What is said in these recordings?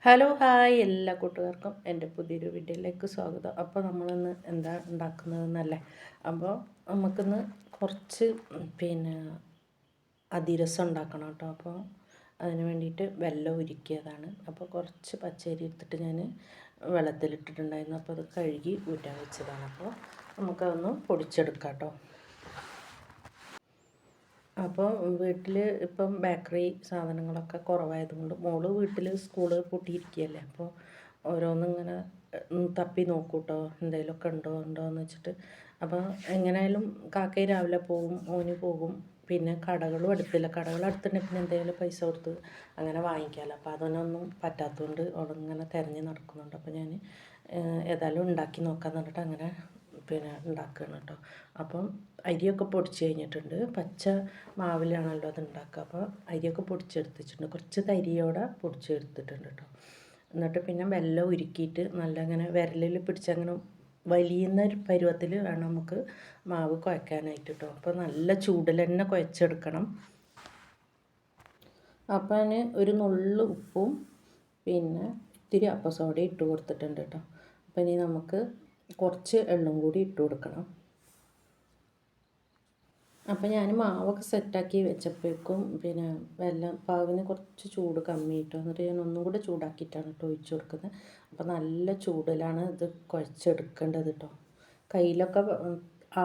Hello hi എല്ലാ കൂട്ടുകാർക്കും എൻ്റെ പുതിയൊരു വീഡിയോയിലേക്ക് സ്വാഗതം. അപ്പോൾ നമ്മളിന്ന് എന്താ ഉണ്ടാക്കുന്നതെന്നല്ലേ. അപ്പോൾ നമുക്കിന്ന് കുറച്ച് അതിരസം ഉണ്ടാക്കണം കേട്ടോ. അപ്പോൾ അതിന് വേണ്ടിയിട്ട് വെള്ളം ഉരുക്കിയതാണ്. അപ്പോൾ കുറച്ച് പച്ചരി എടുത്തിട്ട് ഞാൻ വെള്ളത്തിലിട്ടിട്ടുണ്ടായിരുന്നു. അപ്പോൾ അത് കഴുകി ഊറ്റാൻ വെച്ചതാണ്. അപ്പോൾ നമുക്കതൊന്ന് പൊടിച്ചെടുക്കാം കേട്ടോ. അപ്പോൾ വീട്ടിൽ ഇപ്പം ബേക്കറി സാധനങ്ങളൊക്കെ കുറവായതുകൊണ്ട് മോള് വീട്ടിൽ സ്കൂള് പൂട്ടിയിരിക്കുകയല്ലേ. അപ്പോൾ ഓരോന്നിങ്ങനെ തപ്പി നോക്കൂ കേട്ടോ, എന്തെങ്കിലുമൊക്കെ ഉണ്ടോ എന്ന് വെച്ചിട്ട്. അപ്പോൾ എങ്ങനെയായാലും കാക്കയും രാവിലെ പോവും, ഓന് പോകും. പിന്നെ കടകളും അടുത്തില്ല. കടകൾ അടുത്തുണ്ടെങ്കിൽ പിന്നെ എന്തെങ്കിലും പൈസ കൊടുത്ത് അങ്ങനെ വാങ്ങിക്കാമല്ലോ. അപ്പോൾ അതിനൊന്നും പറ്റാത്തതുകൊണ്ട് അവളിങ്ങനെ തിരഞ്ഞ് നടക്കുന്നുണ്ട്. അപ്പോൾ ഞാൻ ഏതായാലും ഉണ്ടാക്കി നോക്കാമെന്ന് പറഞ്ഞിട്ട് അങ്ങനെ ഉണ്ടാക്കുകയാണ് കേട്ടോ. അപ്പം അരിയൊക്കെ പൊടിച്ച് കഴിഞ്ഞിട്ടുണ്ട്. പച്ച മാവിലാണല്ലോ അത് ഉണ്ടാക്കുക. അപ്പോൾ അരിയൊക്കെ പൊടിച്ചെടുത്തിട്ടുണ്ട്. കുറച്ച് തരിയോടെ പൊടിച്ചെടുത്തിട്ടുണ്ട് കേട്ടോ. എന്നിട്ട് പിന്നെ വെള്ളം ഉരുക്കിയിട്ട് നല്ല ഇങ്ങനെ വിരലിൽ പിടിച്ചങ്ങനെ വലിയുന്ന ഒരു പരുവത്തിൽ വേണം നമുക്ക് മാവ് കുഴക്കാനായിട്ട് കേട്ടോ. അപ്പോൾ നല്ല ചൂടിൽ തന്നെ കുഴച്ചെടുക്കണം. അപ്പോൾ അതിന് ഒരു നുള്ളു ഉപ്പും പിന്നെ ഇത്തിരി അപ്പസോഡ ഇട്ട് കൊടുത്തിട്ടുണ്ട് കേട്ടോ. അപ്പോൾ ഇനി നമുക്ക് കുറച്ച് എള്ളും കൂടി ഇട്ട് കൊടുക്കണം. അപ്പോൾ ഞാൻ മാവൊക്കെ സെറ്റാക്കി വെച്ചപ്പോഴേക്കും വെള്ളം പാവിന് കുറച്ച് ചൂട് കമ്മി കിട്ടും. എന്നിട്ട് ഞാൻ ഒന്നും കൂടെ ചൂടാക്കിയിട്ടാണ് കേട്ടോ ഒഴിച്ച് കൊടുക്കുന്നത്. അപ്പോൾ നല്ല ചൂടിലാണ് ഇത് കുഴച്ചെടുക്കേണ്ടത് കേട്ടോ. കയ്യിലൊക്കെ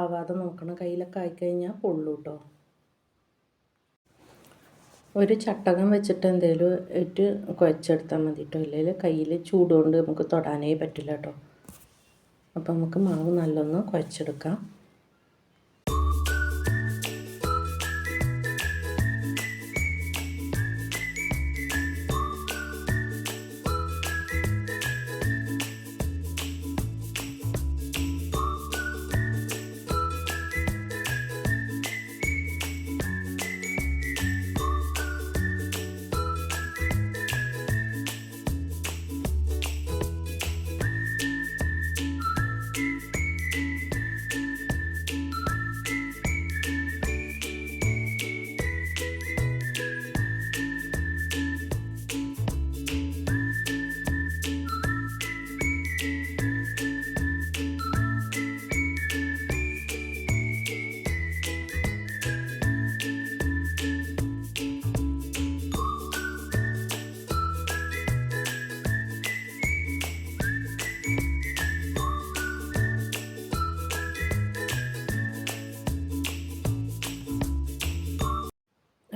ആവാതെ നോക്കണം. കയ്യിലൊക്കെ ആയിക്കഴിഞ്ഞാൽ പൊള്ളു കേട്ടോ. ഒരു ചട്ടകം വെച്ചിട്ട് എന്തെങ്കിലും ഇട്ട് കുഴച്ചെടുത്താൽ മതി കേട്ടോ. ഇല്ലെങ്കിൽ കയ്യിൽ ചൂടുകൊണ്ട് നമുക്ക് തൊടാനേ പറ്റില്ല കേട്ടോ. അപ്പോൾ നമുക്ക് മാവ് നല്ലൊന്ന് കുഴച്ചെടുക്കാം.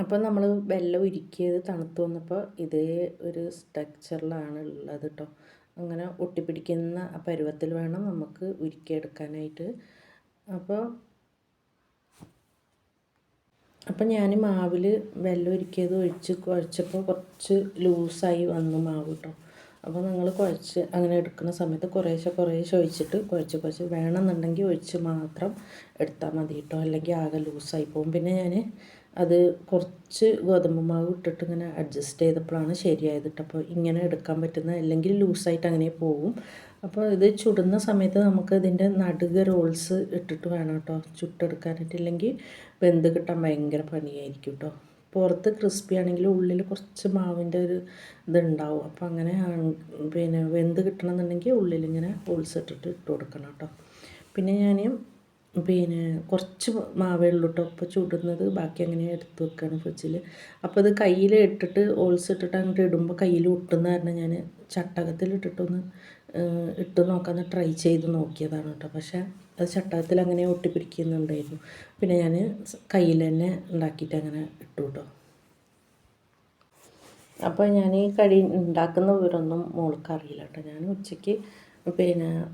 അപ്പോൾ നമ്മൾ വെള്ളം ഉരുക്കിയത് തണുത്ത് വന്നപ്പോൾ ഇതേ ഒരു സ്ട്രക്ചറിലാണ് ഉള്ളത് കേട്ടോ. അങ്ങനെ ഒട്ടിപ്പിടിക്കുന്ന ആ പരുവത്തിൽ വേണം നമുക്ക് ഉരുക്കിയെടുക്കാനായിട്ട്. അപ്പോൾ ഞാൻ മാവിൽ വെള്ളം ഉരുക്കിയത് ഒഴിച്ച് കുഴച്ചപ്പോൾ കുറച്ച് ലൂസായി വന്നു മാവ് കേട്ടോ. അപ്പോൾ നിങ്ങൾ കുഴച്ച് അങ്ങനെ എടുക്കുന്ന സമയത്ത് കുറേശ്ശെ ഒഴിച്ചിട്ട് കുഴച്ച് വേണമെന്നുണ്ടെങ്കിൽ ഒഴിച്ച് മാത്രം എടുത്താൽ മതി കേട്ടോ. അല്ലെങ്കിൽ ആകെ ലൂസായി പോകും. പിന്നെ ഞാൻ അത് കുറച്ച് ഗോതമ്പ് മാവ് ഇട്ടിട്ട് ഇങ്ങനെ അഡ്ജസ്റ്റ് ചെയ്തപ്പോഴാണ് ശരിയായത് കേട്ടോ. അപ്പോൾ ഇങ്ങനെ എടുക്കാൻ പറ്റുന്ന, അല്ലെങ്കിൽ ലൂസായിട്ട് അങ്ങനെ പോകും. അപ്പോൾ ഇത് ചുടുന്ന സമയത്ത് നമുക്ക് ഇതിൻ്റെ നടുക റോൾസ് ഇട്ടിട്ട് വേണം കേട്ടോ ചുട്ടെടുക്കാനായിട്ട്. ഇല്ലെങ്കിൽ വെന്ത് കിട്ടാൻ ഭയങ്കര പണിയായിരിക്കും കേട്ടോ. പുറത്ത് ക്രിസ്പി ആണെങ്കിൽ ഉള്ളിൽ കുറച്ച് മാവിൻ്റെ ഒരു ഇതുണ്ടാവും. അപ്പോൾ അങ്ങനെ വെന്ത് കിട്ടണമെന്നുണ്ടെങ്കിൽ ഉള്ളിലിങ്ങനെ ഹോൾസ് ഇട്ട് കൊടുക്കണം കേട്ടോ. പിന്നെ ഞാൻ കുറച്ച് മാവേ ഉള്ളൂ കേട്ടോ ഇപ്പോൾ ചുടുന്നത്. ബാക്കി അങ്ങനെ എടുത്ത് വെക്കുകയാണ് ഫ്രിഡ്ജിൽ. അപ്പോൾ അത് കയ്യിൽ ഇട്ടിട്ട് ഹോൾസ് ഇട്ടിട്ട് അങ്ങോട്ട് ഇടുമ്പോൾ കയ്യിൽ ഒട്ടുന്ന കാരണം ഞാൻ ചട്ടകത്തിലിട്ടിട്ടൊന്ന് ഇട്ട് നോക്കാമെന്ന് ട്രൈ ചെയ്ത് നോക്കിയതാണ് കേട്ടോ. പക്ഷേ അത് ചട്ടകത്തിൽ അങ്ങനെ ഒട്ടിപ്പിടിക്കുന്നുണ്ടായിരുന്നു. പിന്നെ ഞാൻ കയ്യിൽ തന്നെ ഉണ്ടാക്കിയിട്ട് അങ്ങനെ ഇട്ടു കേട്ടോ. അപ്പോൾ ഞാൻ ഈ കടി ഉണ്ടാക്കുന്ന വിവരമൊന്നും മോൾക്ക് അറിയില്ല കേട്ടോ. ഞാൻ ഉച്ചയ്ക്ക്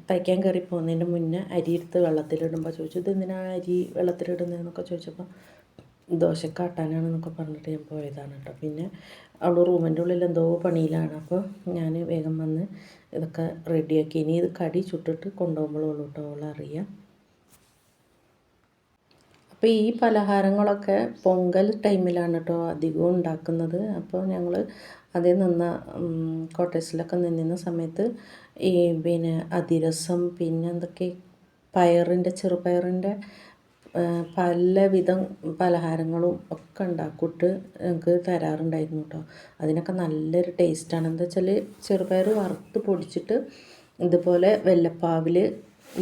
തയ്ക്കാൻ കയറി പോകുന്നതിൻ്റെ മുന്നേ അരി എടുത്ത് വെള്ളത്തിലിടുമ്പോൾ ചോദിച്ചു, ഇതെന്തിനാണ് അരി വെള്ളത്തിലിടുന്നതെന്നൊക്കെ ചോദിച്ചപ്പോൾ ദോശക്കാട്ടാനാണെന്നൊക്കെ പറഞ്ഞിട്ട് ഞാൻ പോയതാണ് കേട്ടോ. പിന്നെ അവൾ റൂമിൻ്റെ ഉള്ളിൽ എന്തോ പണിയിലാണ്. അപ്പോൾ ഞാൻ വേഗം വന്ന് ഇതൊക്കെ റെഡിയാക്കി. ഇനി ഇത് കടി ചുട്ടിട്ട് കൊണ്ടുപോകുമ്പോഴുള്ളൂ കേട്ടോ അവളറിയാം. അപ്പോൾ ഈ പലഹാരങ്ങളൊക്കെ പൊങ്കൽ ടൈമിലാണ് കേട്ടോ അധികവും ഉണ്ടാക്കുന്നത്. അപ്പോൾ ഞങ്ങൾ അതിൽ നിന്ന കോട്ടേഴ്സിലൊക്കെ നിന്നിരുന്ന സമയത്ത് ഈ അതിരസം, പിന്നെ എന്തൊക്കെ ചെറുപയറിൻ്റെ പലവിധം പലഹാരങ്ങളും ഒക്കെ ഉണ്ടാക്കിയിട്ട് ഞങ്ങൾക്ക് തരാറുണ്ടായിരുന്നു കേട്ടോ. അതിനൊക്കെ നല്ലൊരു ടേസ്റ്റാണ്. എന്താ വെച്ചാൽ ചെറുപയർ വറുത്ത് പൊടിച്ചിട്ട് ഇതുപോലെ വെള്ളപ്പാവിൽ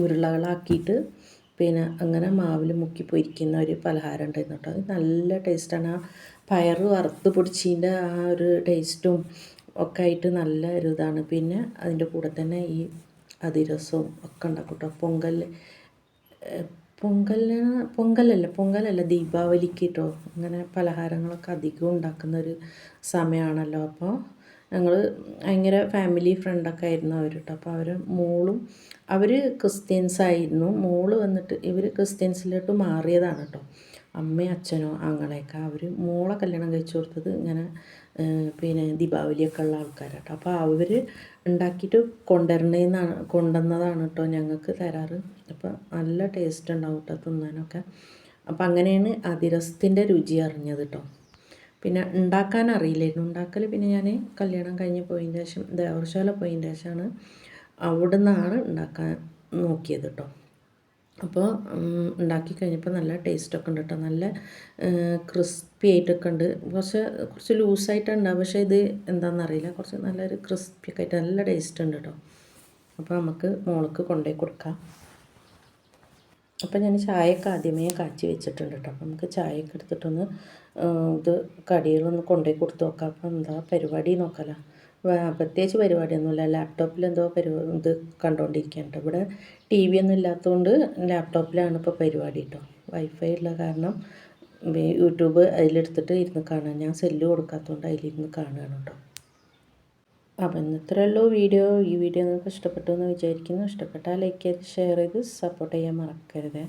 ഉരുളകളാക്കിയിട്ട് പിന്നെ അങ്ങനെ മാവിൽ മുക്കി പൊരിക്കുന്ന ഒരു പലഹാരം ഉണ്ടായിരുന്നു കേട്ടോ. അത് നല്ല ടേസ്റ്റാണ്. ആ പയർ വറുത്ത് പൊടിച്ചതിൻ്റെ ആ ഒരു ടേസ്റ്റും ഒക്കെ ആയിട്ട് നല്ല ഒരു ഇതാണ്. പിന്നെ അതിൻ്റെ കൂടെ തന്നെ ഈ അതിരസവും ഒക്കെ ഉണ്ടാക്കും കേട്ടോ. പൊങ്കലല്ല ദീപാവലിക്ക് കേട്ടോ. അങ്ങനെ പലഹാരങ്ങളൊക്കെ അധികം ഉണ്ടാക്കുന്നൊരു സമയമാണല്ലോ. അപ്പോൾ ഞങ്ങൾ ഭയങ്കര ഫാമിലി ഫ്രണ്ടൊക്കെ ആയിരുന്നു അവർ കേട്ടോ. അപ്പോൾ അവർ ക്രിസ്ത്യൻസ് ആയിരുന്നു. മോള് വന്നിട്ട് ഇവർ ക്രിസ്ത്യൻസിലോട്ട് മാറിയതാണ് കേട്ടോ. അമ്മയും അച്ഛനോ ആങ്ങളെയൊക്കെ അവർ മോളെ കല്യാണം കഴിച്ചു കൊടുത്തത് ഇങ്ങനെ പിന്നെ ദീപാവലിയൊക്കെ ഉള്ള ആൾക്കാരാട്ടോ. അപ്പോൾ അവർ ഉണ്ടാക്കിയിട്ട് കൊണ്ടുവന്നതാണ് കേട്ടോ ഞങ്ങൾക്ക് തരാറ്. അപ്പോൾ നല്ല ടേസ്റ്റ് ഉണ്ടാവും കേട്ടോ തിന്നാനൊക്കെ. അപ്പോൾ അങ്ങനെയാണ് അതിരസത്തിൻ്റെ രുചി അറിഞ്ഞത് കേട്ടോ. പിന്നെ ഉണ്ടാക്കാൻ അറിയില്ലായിരുന്നു. ഉണ്ടാക്കൽ പിന്നെ ഞാൻ കല്യാണം കഴിഞ്ഞ് പോയതിന് ശേഷം ദേവർശാല പോയതിന് ശേഷമാണ് അവിടെ നിന്നാണ് ഉണ്ടാക്കാൻ നോക്കിയത് കേട്ടോ. അപ്പോൾ ഉണ്ടാക്കി കഴിഞ്ഞപ്പോൾ നല്ല ടേസ്റ്റൊക്കെ ഉണ്ട് കേട്ടോ. നല്ല ക്രിസ്പി ആയിട്ടൊക്കെ ഉണ്ട്. കുറച്ച് ലൂസായിട്ടാണ് ഉണ്ടാവുക. പക്ഷേ ഇത് എന്താണെന്നറിയില്ല, കുറച്ച് നല്ലൊരു ക്രിസ്പിയൊക്കെ ആയിട്ട് നല്ല ടേസ്റ്റ് ഉണ്ട് കേട്ടോ. അപ്പോൾ നമുക്ക് മോൾക്ക് കൊണ്ടുപോയി കൊടുക്കാം. അപ്പോൾ ഞാൻ ചായയൊക്കെ ആദ്യമേ കാച്ചി വെച്ചിട്ടുണ്ട് കേട്ടോ. അപ്പോൾ നമുക്ക് ചായയൊക്കെ എടുത്തിട്ടൊന്ന് ഇത് കടികളൊന്ന് കൊണ്ടുപോയി കൊടുത്ത് നോക്കാം. അപ്പോൾ എന്താ പരിപാടി നോക്കാമല്ലോ. പ്രത്യേകിച്ച് പരിപാടിയൊന്നുമില്ല. ലാപ്ടോപ്പിൽ എന്തോ ഇത് കണ്ടുകൊണ്ടിരിക്കുകയാണ് കേട്ടോ. ഇവിടെ TV ഒന്നും ഇല്ലാത്തതുകൊണ്ട് ലാപ്ടോപ്പിലാണ് ഇപ്പോൾ പരിപാടി കേട്ടോ. വൈഫൈ ഉള്ള കാരണം യൂട്യൂബ് അതിലെടുത്തിട്ട് ഇരുന്ന് കാണാൻ, ഞാൻ സെല്ല് കൊടുക്കാത്തതുകൊണ്ട് അതിലിരുന്ന് കാണുകയാണ് കേട്ടോ. അപ്പം ഇന്നത്രയേ ഉള്ളൂ വീഡിയോ. ഈ വീഡിയോ നിങ്ങൾക്ക് ഇഷ്ടപ്പെട്ടു എന്ന് വിചാരിക്കുന്നു. ഇഷ്ടപ്പെട്ടാൽ ലൈക്ക് ചെയ്ത് ഷെയർ ചെയ്ത് സപ്പോർട്ട് ചെയ്യാൻ മറക്കരുത്.